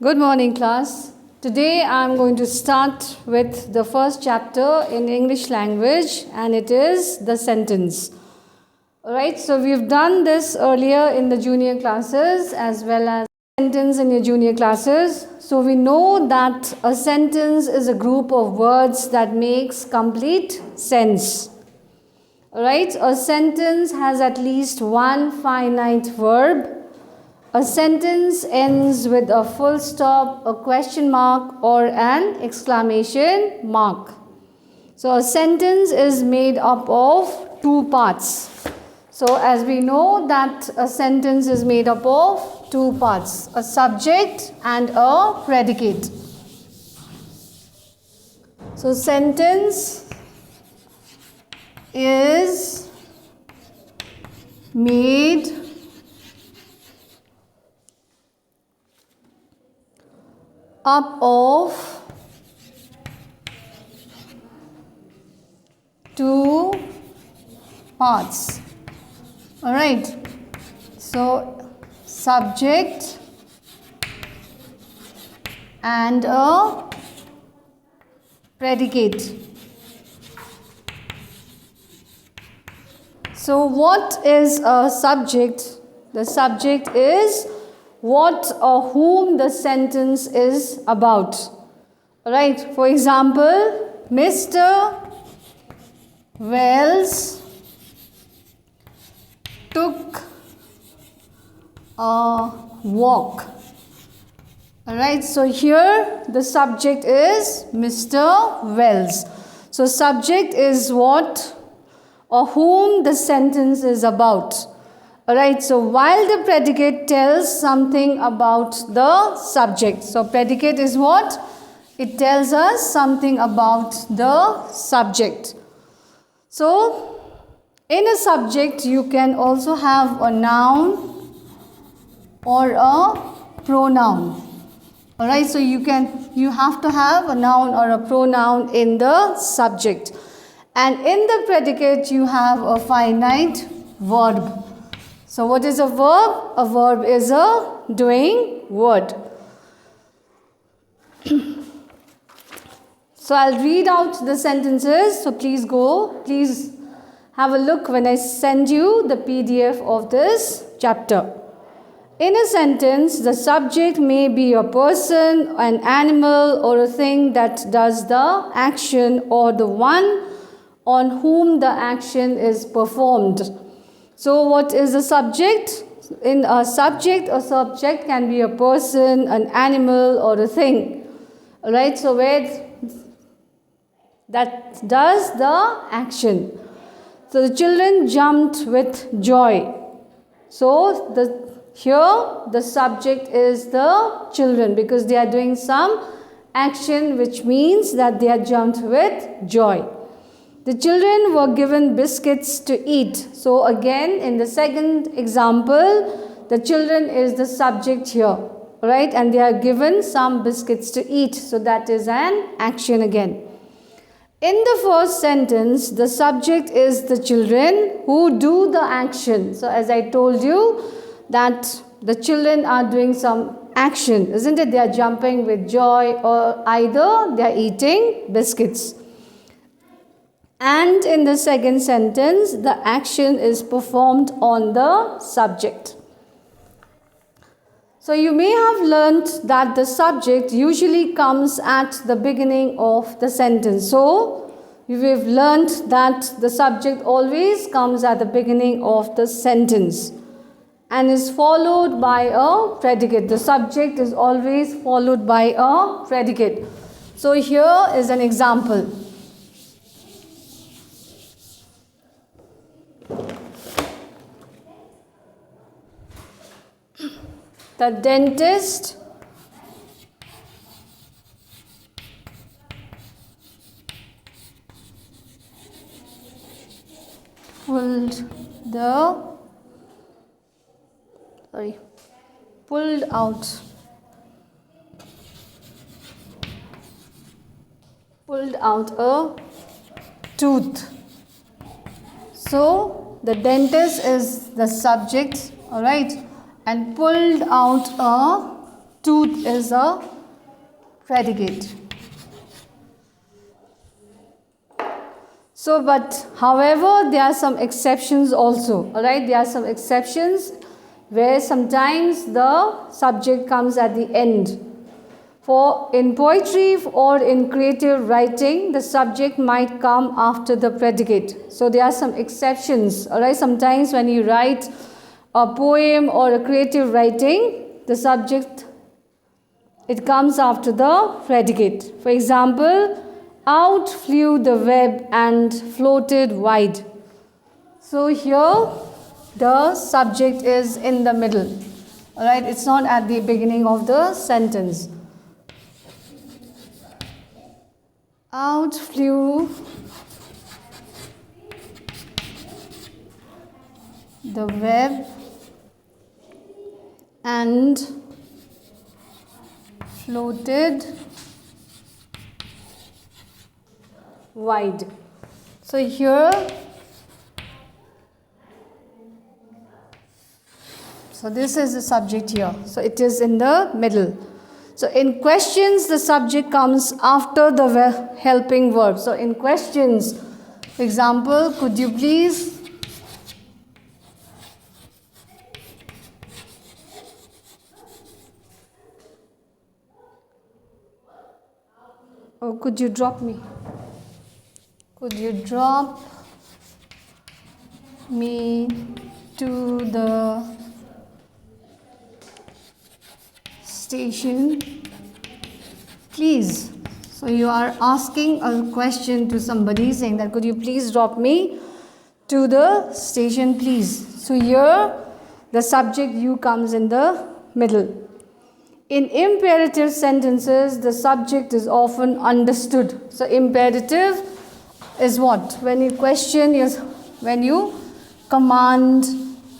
Good morning, class. Today I am going to start with the first chapter in English language, and it is the sentence. Alright, so we've done this earlier in the junior classes as well as sentence in your junior classes. So we know that a sentence is a group of words that makes complete sense. Alright, a sentence has at least one finite verb. A sentence ends with a full stop, a question mark, or an exclamation mark. So a sentence is made up of two parts. So as we know that a sentence is made up of two parts, a subject and a predicate. So sentence is made up of two parts. Alright, so subject and a predicate. So what is a subject? The subject is what or whom the sentence is about. Alright, for example, Mr. Wells took a walk. Alright, so here the subject is Mr. Wells. So subject is what or whom the sentence is about. Alright, so while the predicate tells something about the subject. So predicate is what? It tells us something about the subject. So in a subject you can also have a noun or a pronoun. Alright, so you have to have a noun or a pronoun in the subject. And in the predicate you have a finite verb. So what is a verb? A verb is a doing word. So I'll read out the sentences. So please have a look when I send you the PDF of this chapter. In a sentence, the subject may be a person, an animal, or a thing that does the action, or the one on whom the action is performed. So what is a subject? In a subject can be a person, an animal, or a thing. Alright, so where that does the action. So the children jumped with joy. So here the subject is the children because they are doing some action which means that they are jumped with joy. The children were given biscuits to eat. So again, in the second example, the children is the subject here, right? And they are given some biscuits to eat. So that is an action again. In the first sentence, the subject is the children who do the action. So as I told you that the children are doing some action, isn't it? They are jumping with joy or either they are eating biscuits. And in the second sentence, the action is performed on the subject. So you may have learnt that the subject usually comes at the beginning of the sentence. So we've learnt that the subject always comes at the beginning of the sentence and is followed by a predicate. The subject is always followed by a predicate. So here is an example. The dentist pulled out a tooth. So the dentist is the subject, all right, and pulled out a Tooth is a predicate. So, but however, there are some exceptions also. Alright, there are some exceptions where sometimes the subject comes at the end. For in poetry or in creative writing, the subject might come after the predicate. So there are some exceptions. Alright, sometimes when you write a poem or a creative writing, the subject, it comes after the predicate. For example, out flew the web and floated wide. So here the subject is in the middle. Alright, it's not at the beginning of the sentence. Out flew the web and floated wide. So here, so this is the subject here. So it is in the middle. So in questions, the subject comes after the helping verb. So in questions, for example, could you please could you drop me? Could you drop me to the station, please? So you are asking a question to somebody saying that could you please drop me to the station, please? So here the subject you comes in the middle. In imperative sentences, the subject is often understood. So imperative is what? When you question, when you command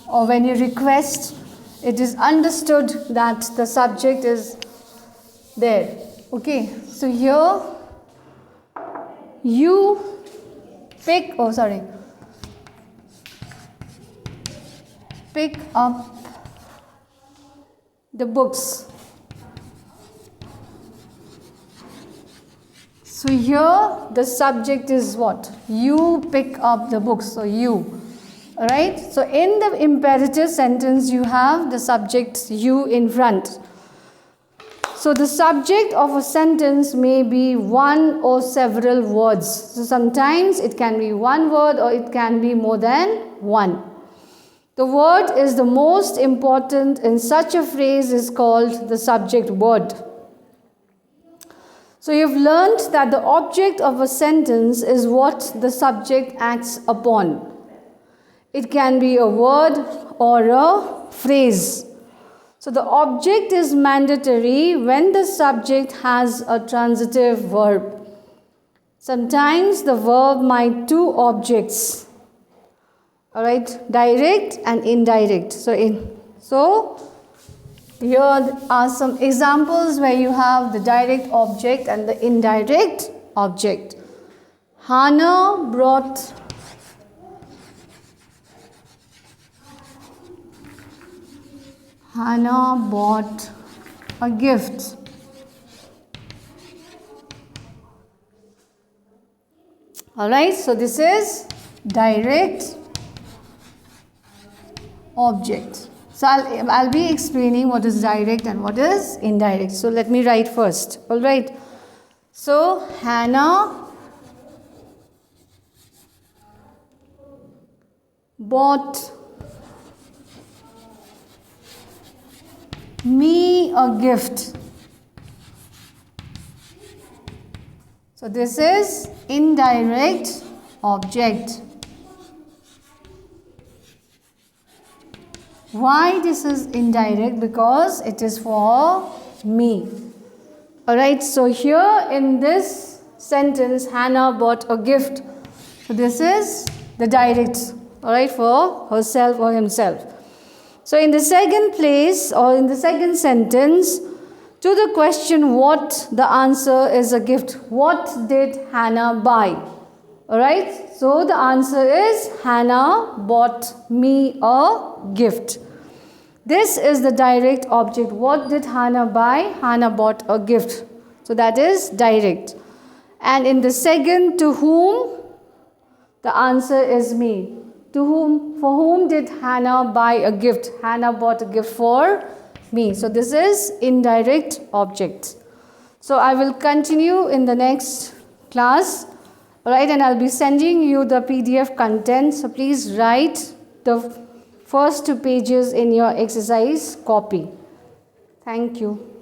or when you request, it is understood that the subject is there. Okay, so here you pick up the books. So here the subject is what? You pick up the books. So you. Alright. So in the imperative sentence you have the subject you in front. So the subject of a sentence may be one or several words. So sometimes it can be one word or it can be more than one. The word is the most important in such a phrase is called the subject word. So you've learnt that the object of a sentence is what the subject acts upon. It can be a word or a phrase. So the object is mandatory when the subject has a transitive verb. Sometimes the verb might two objects. Alright, direct and indirect. So here are some examples where you have the direct object and the indirect object. Hannah brought a gift. Alright, so this is direct object. So I'll be explaining what is direct and what is indirect. So let me write first. Alright. So Hannah bought me a gift. So this is indirect object. Why this is indirect? Because it is for me. Alright, so here in this sentence, Hannah bought a gift. So this is the direct, alright, for herself or himself. So in the second place or in the second sentence, to the question what, the answer is a gift. What did Hannah buy? Alright, so the answer is Hannah bought me a gift. This is the direct object. What did Hannah buy? Hannah bought a gift. So that is direct. And in the second, to whom? The answer is me. To whom? For whom did Hannah buy a gift? Hannah bought a gift for me. So this is indirect object. So I will continue in the next class. Alright, and I'll be sending you the PDF content. So please write the first 2 pages in your exercise copy. Thank you.